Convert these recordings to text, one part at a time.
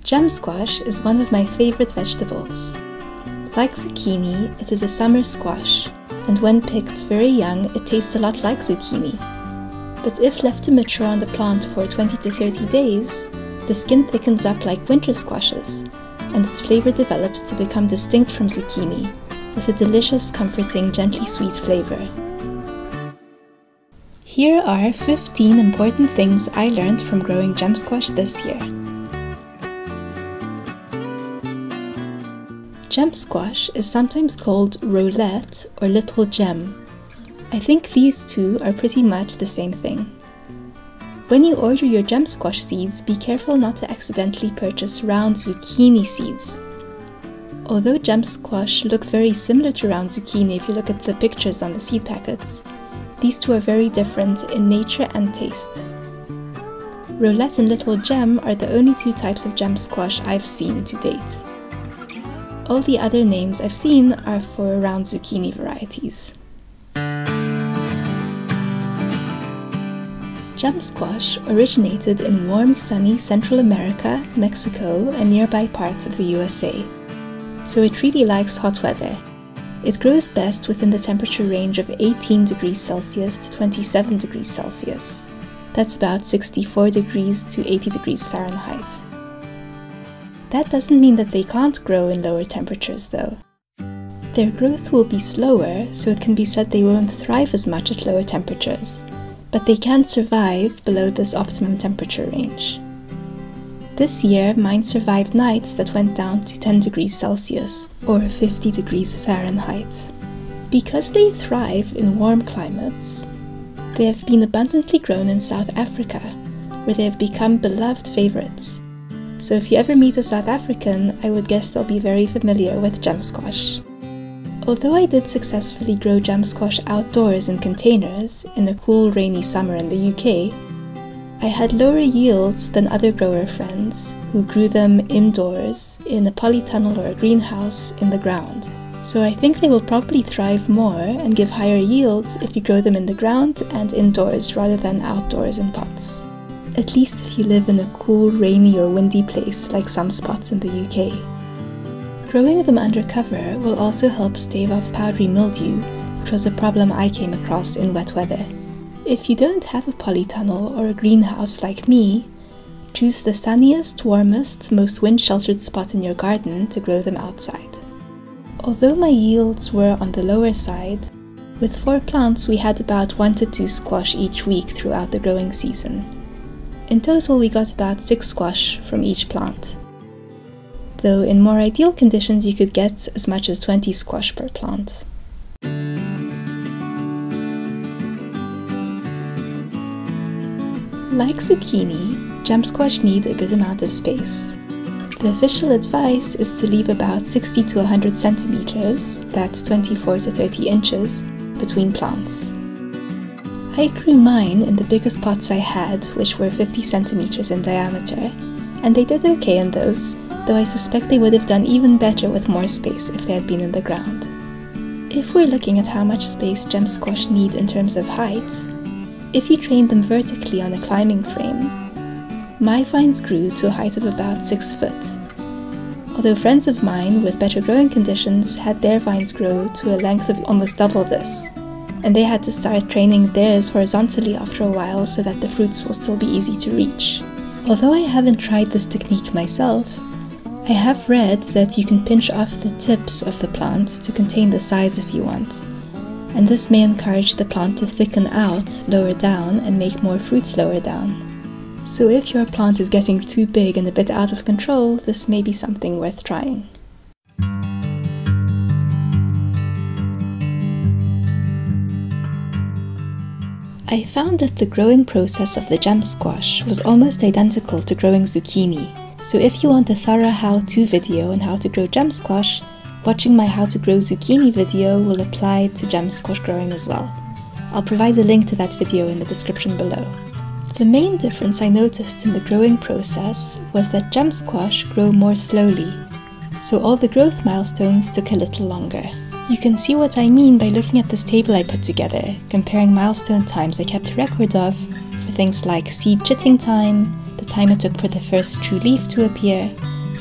Gem squash is one of my favorite vegetables. Like zucchini, it is a summer squash, and when picked very young, it tastes a lot like zucchini. But if left to mature on the plant for 20 to 30 days, the skin thickens up like winter squashes, and its flavor develops to become distinct from zucchini, with a delicious, comforting, gently sweet flavor. Here are 15 important things I learned from growing gem squash this year. Gem squash is sometimes called rolet or little gem. I think these two are pretty much the same thing. When you order your gem squash seeds, be careful not to accidentally purchase round zucchini seeds. Although gem squash look very similar to round zucchini if you look at the pictures on the seed packets, these two are very different in nature and taste. Rolet and little gem are the only two types of gem squash I've seen to date. All the other names I've seen are for round zucchini varieties. Gem squash originated in warm, sunny Central America, Mexico, and nearby parts of the USA. So it really likes hot weather. It grows best within the temperature range of 18 degrees Celsius to 27 degrees Celsius. That's about 64 degrees to 80 degrees Fahrenheit. That doesn't mean that they can't grow in lower temperatures though. Their growth will be slower, so it can be said they won't thrive as much at lower temperatures, but they can survive below this optimum temperature range. This year, mine survived nights that went down to 10 degrees Celsius, or 50 degrees Fahrenheit. Because they thrive in warm climates, they have been abundantly grown in South Africa, where they have become beloved favorites. So if you ever meet a South African, I would guess they'll be very familiar with gem squash. Although I did successfully grow gem squash outdoors in containers in a cool, rainy summer in the UK, I had lower yields than other grower friends who grew them indoors in a polytunnel or a greenhouse in the ground. So I think they will probably thrive more and give higher yields if you grow them in the ground and indoors rather than outdoors in pots. At least if you live in a cool, rainy or windy place like some spots in the UK. Growing them under cover will also help stave off powdery mildew, which was a problem I came across in wet weather. If you don't have a polytunnel or a greenhouse like me, choose the sunniest, warmest, most wind-sheltered spot in your garden to grow them outside. Although my yields were on the lower side, with 4 plants we had about 1 to 2 squash each week throughout the growing season. In total we got about 6 squash from each plant. Though in more ideal conditions you could get as much as 20 squash per plant. Like zucchini, gem squash need a good amount of space. The official advice is to leave about 60 to 100 centimeters, that's 24 to 30 inches, between plants. I grew mine in the biggest pots I had, which were 50 centimeters in diameter, and they did okay in those, though I suspect they would have done even better with more space if they had been in the ground. If we're looking at how much space gem squash need in terms of height, if you train them vertically on a climbing frame, my vines grew to a height of about 6 foot. Although friends of mine with better growing conditions had their vines grow to a length of almost double this, and they had to start training theirs horizontally after a while so that the fruits will still be easy to reach. Although I haven't tried this technique myself, I have read that you can pinch off the tips of the plant to contain the size if you want, and this may encourage the plant to thicken out lower down and make more fruits lower down. So if your plant is getting too big and a bit out of control, this may be something worth trying. I found that the growing process of the gem squash was almost identical to growing zucchini, so if you want a thorough how-to video on how to grow gem squash, watching my how to grow zucchini video will apply to gem squash growing as well. I'll provide a link to that video in the description below. The main difference I noticed in the growing process was that gem squash grow more slowly, so all the growth milestones took a little longer. You can see what I mean by looking at this table I put together, comparing milestone times I kept a record of for things like seed chitting time, the time it took for the first true leaf to appear,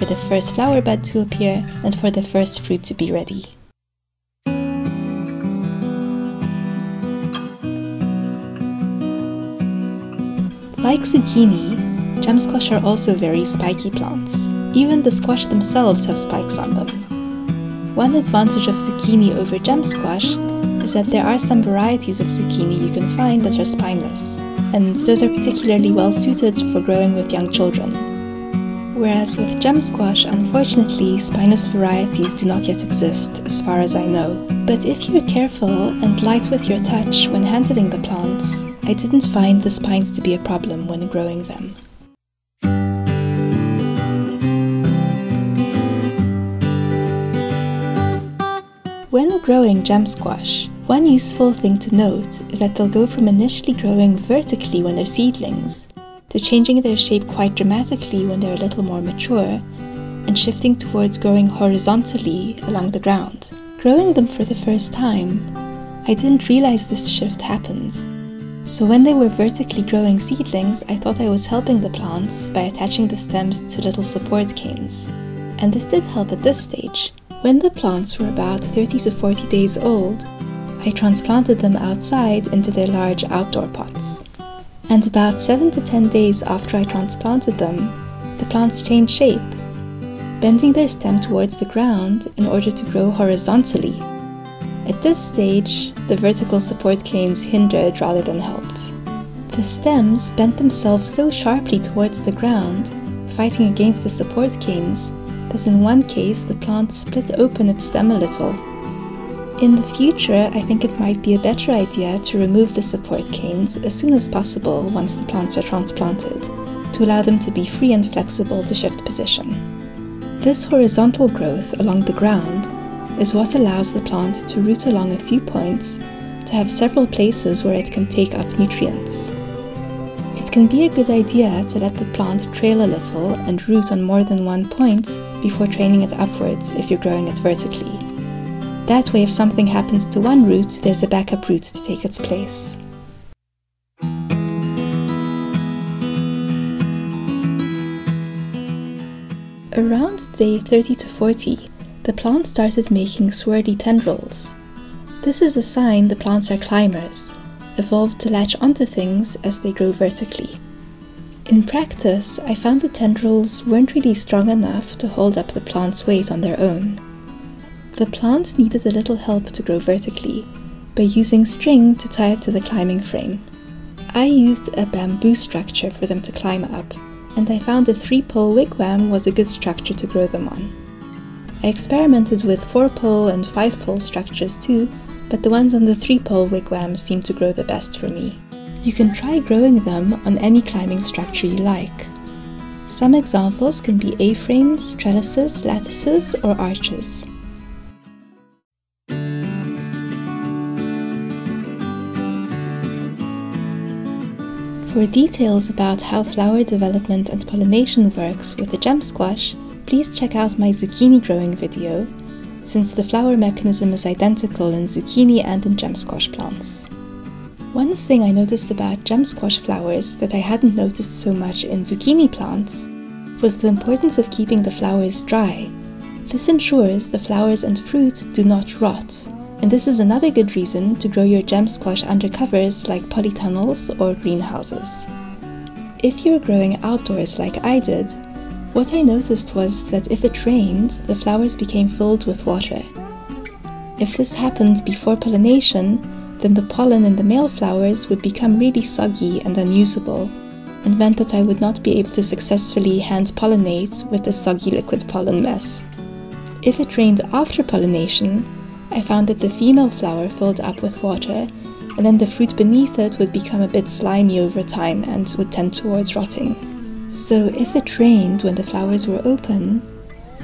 for the first flower bud to appear and for the first fruit to be ready. Like zucchini, gem squash are also very spiky plants. Even the squash themselves have spikes on them. One advantage of zucchini over gem squash is that there are some varieties of zucchini you can find that are spineless, and those are particularly well suited for growing with young children. Whereas with gem squash, unfortunately, spineless varieties do not yet exist, as far as I know. But if you're careful and light with your touch when handling the plants, I didn't find the spines to be a problem when growing them. When growing gem squash, one useful thing to note is that they'll go from initially growing vertically when they're seedlings, to changing their shape quite dramatically when they're a little more mature, and shifting towards growing horizontally along the ground. Growing them for the first time, I didn't realize this shift happens. So when they were vertically growing seedlings, I thought I was helping the plants by attaching the stems to little support canes. And this did help at this stage. When the plants were about 30 to 40 days old, I transplanted them outside into their large outdoor pots. And about 7 to 10 days after I transplanted them, the plants changed shape, bending their stem towards the ground in order to grow horizontally. At this stage, the vertical support canes hindered rather than helped. The stems bent themselves so sharply towards the ground, fighting against the support canes, that in one case the plant split open its stem a little. In the future, I think it might be a better idea to remove the support canes as soon as possible once the plants are transplanted, to allow them to be free and flexible to shift position. This horizontal growth along the ground is what allows the plant to root along a few points to have several places where it can take up nutrients. It can be a good idea to let the plant trail a little and root on more than one point before training it upwards if you're growing it vertically. That way, if something happens to one root, there's a backup root to take its place. Around day 30 to 40, the plant started making swirly tendrils. This is a sign the plants are climbers, evolved to latch onto things as they grow vertically. In practice, I found the tendrils weren't really strong enough to hold up the plant's weight on their own. The plant needed a little help to grow vertically, by using string to tie it to the climbing frame. I used a bamboo structure for them to climb up, and I found a 3-pole wigwam was a good structure to grow them on. I experimented with 4-pole and 5-pole structures too, but the ones on the 3-pole wigwams seemed to grow the best for me. You can try growing them on any climbing structure you like. Some examples can be A-frames, trellises, lattices, or arches. For details about how flower development and pollination works with the gem squash, please check out my zucchini growing video, since the flower mechanism is identical in zucchini and in gem squash plants. One thing I noticed about gem squash flowers that I hadn't noticed so much in zucchini plants was the importance of keeping the flowers dry. This ensures the flowers and fruit do not rot, and this is another good reason to grow your gem squash under covers like polytunnels or greenhouses. If you're growing outdoors like I did, what I noticed was that if it rained, the flowers became filled with water. If this happened before pollination, then the pollen in the male flowers would become really soggy and unusable, and meant that I would not be able to successfully hand-pollinate with the soggy liquid pollen mess. If it rained after pollination, I found that the female flower filled up with water, and then the fruit beneath it would become a bit slimy over time and would tend towards rotting. So if it rained when the flowers were open,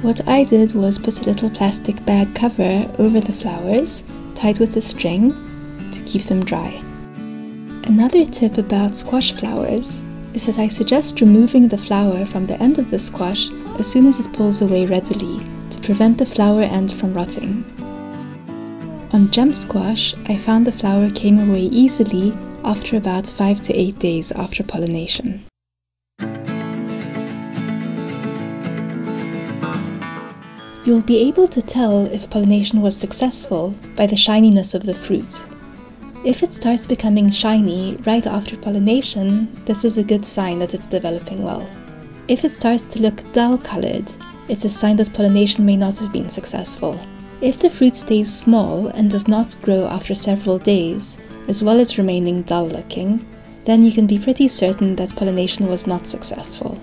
what I did was put a little plastic bag cover over the flowers, tied with a string, to keep them dry. Another tip about squash flowers is that I suggest removing the flower from the end of the squash as soon as it pulls away readily, to prevent the flower end from rotting. On gem squash, I found the flower came away easily after about 5 to 8 days after pollination. You'll be able to tell if pollination was successful by the shininess of the fruit. If it starts becoming shiny right after pollination, this is a good sign that it's developing well. If it starts to look dull-colored, it's a sign that pollination may not have been successful. If the fruit stays small and does not grow after several days, as well as remaining dull-looking, then you can be pretty certain that pollination was not successful.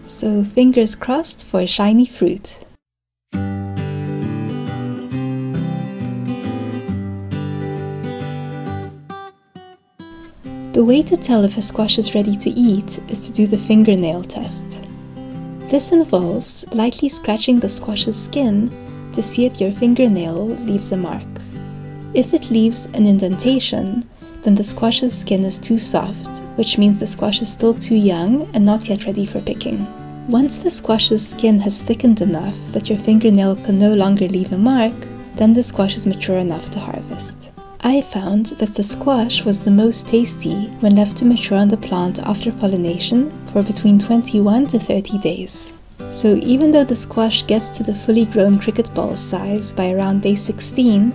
So fingers crossed for shiny fruit. The way to tell if a squash is ready to eat is to do the fingernail test. This involves lightly scratching the squash's skin to see if your fingernail leaves a mark. If it leaves an indentation, then the squash's skin is too soft, which means the squash is still too young and not yet ready for picking. Once the squash's skin has thickened enough that your fingernail can no longer leave a mark, then the squash is mature enough to harvest. I found that the squash was the most tasty when left to mature on the plant after pollination for between 21 to 30 days. So even though the squash gets to the fully grown cricket ball size by around day 16,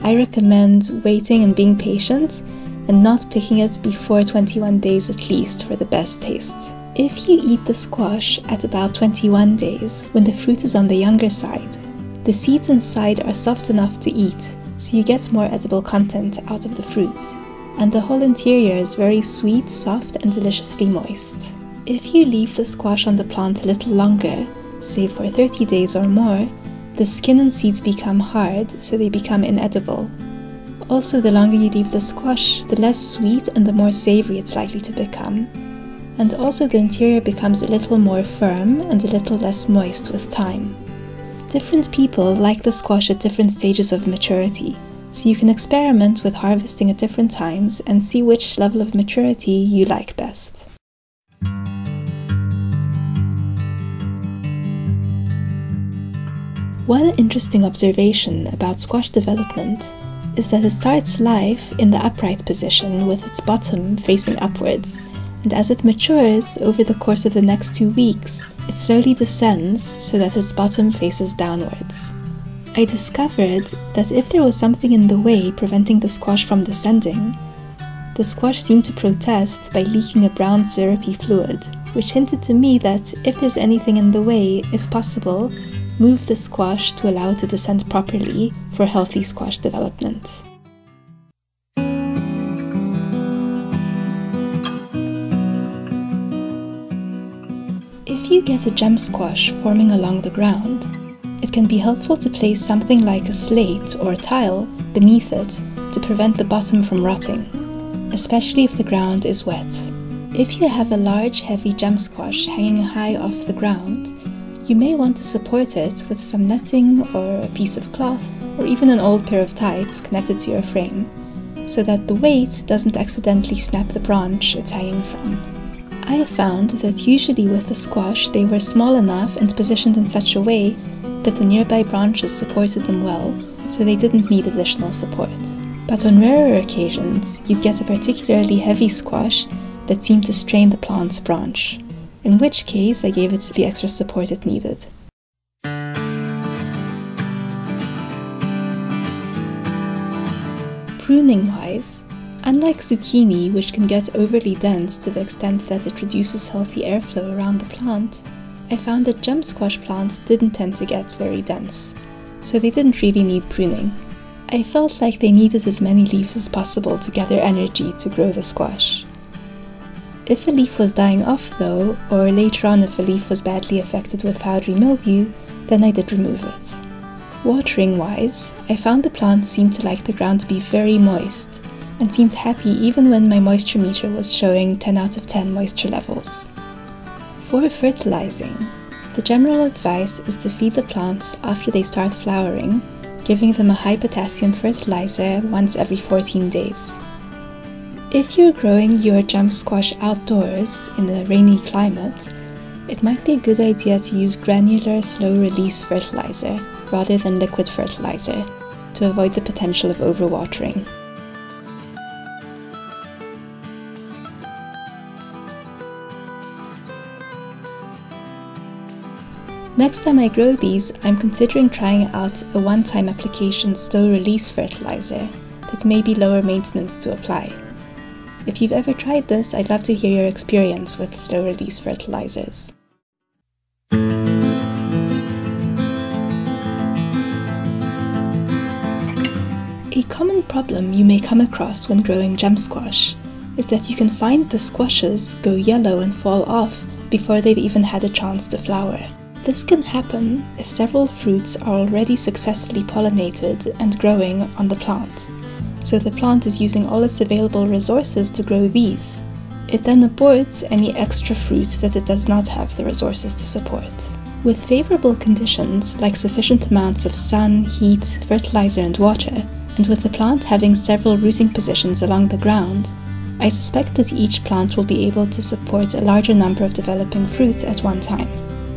I recommend waiting and being patient and not picking it before 21 days at least for the best taste. If you eat the squash at about 21 days, when the fruit is on the younger side, the seeds inside are soft enough to eat, so you get more edible content out of the fruit, and the whole interior is very sweet, soft and deliciously moist. If you leave the squash on the plant a little longer, say for 30 days or more, the skin and seeds become hard, so they become inedible. Also, the longer you leave the squash, the less sweet and the more savoury it's likely to become. And also the interior becomes a little more firm and a little less moist with time. Different people like the squash at different stages of maturity, so you can experiment with harvesting at different times and see which level of maturity you like best. One interesting observation about squash development is that it starts life in the upright position with its bottom facing upwards, and as it matures over the course of the next 2 weeks, it slowly descends so that its bottom faces downwards. I discovered that if there was something in the way preventing the squash from descending, the squash seemed to protest by leaking a brown syrupy fluid, which hinted to me that if there's anything in the way, if possible, move the squash to allow it to descend properly for healthy squash development. If you get a gem squash forming along the ground, it can be helpful to place something like a slate or a tile beneath it to prevent the bottom from rotting, especially if the ground is wet. If you have a large, heavy gem squash hanging high off the ground, you may want to support it with some netting or a piece of cloth or even an old pair of tights connected to your frame, so that the weight doesn't accidentally snap the branch it's hanging from. I have found that usually with the squash they were small enough and positioned in such a way that the nearby branches supported them well, so they didn't need additional support. But on rarer occasions, you'd get a particularly heavy squash that seemed to strain the plant's branch, in which case I gave it the extra support it needed. Pruning-wise, unlike zucchini, which can get overly dense to the extent that it reduces healthy airflow around the plant, I found that gem squash plants didn't tend to get very dense, so they didn't really need pruning. I felt like they needed as many leaves as possible to gather energy to grow the squash. If a leaf was dying off though, or later on if a leaf was badly affected with powdery mildew, then I did remove it. Watering-wise, I found the plant seemed to like the ground to be very moist, and seemed happy even when my moisture meter was showing 10 out of 10 moisture levels. For fertilizing, the general advice is to feed the plants after they start flowering, giving them a high potassium fertilizer once every 14 days. If you're growing your gem squash outdoors in a rainy climate, it might be a good idea to use granular slow-release fertilizer rather than liquid fertilizer to avoid the potential of overwatering. Next time I grow these, I'm considering trying out a one-time application slow-release fertilizer that may be lower maintenance to apply. If you've ever tried this, I'd love to hear your experience with slow-release fertilizers. A common problem you may come across when growing gem squash is that you can find the squashes go yellow and fall off before they've even had a chance to flower. This can happen if several fruits are already successfully pollinated and growing on the plant. So the plant is using all its available resources to grow these. It then aborts any extra fruit that it does not have the resources to support. With favourable conditions, like sufficient amounts of sun, heat, fertilizer and water, and with the plant having several rooting positions along the ground, I suspect that each plant will be able to support a larger number of developing fruit at one time.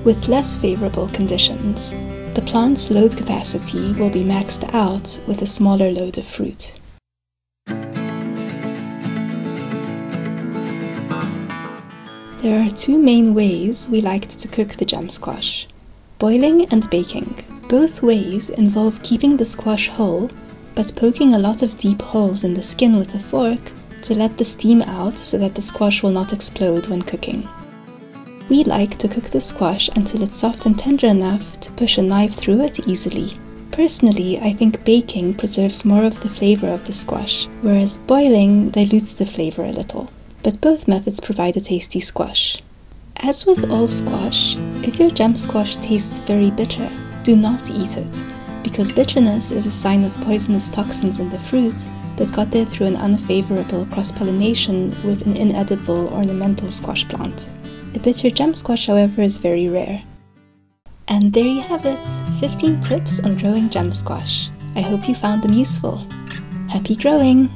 With less favourable conditions, the plant's load capacity will be maxed out with a smaller load of fruit. There are two main ways we liked to cook the gem squash: boiling and baking. Both ways involve keeping the squash whole, but poking a lot of deep holes in the skin with a fork to let the steam out so that the squash will not explode when cooking. We like to cook the squash until it's soft and tender enough to push a knife through it easily. Personally, I think baking preserves more of the flavour of the squash, whereas boiling dilutes the flavour a little. But both methods provide a tasty squash. As with all squash, if your gem squash tastes very bitter, do not eat it, because bitterness is a sign of poisonous toxins in the fruit that got there through an unfavourable cross-pollination with an inedible ornamental squash plant. A bitter gem squash, however, is very rare. And there you have it, 15 tips on growing gem squash. I hope you found them useful. Happy growing!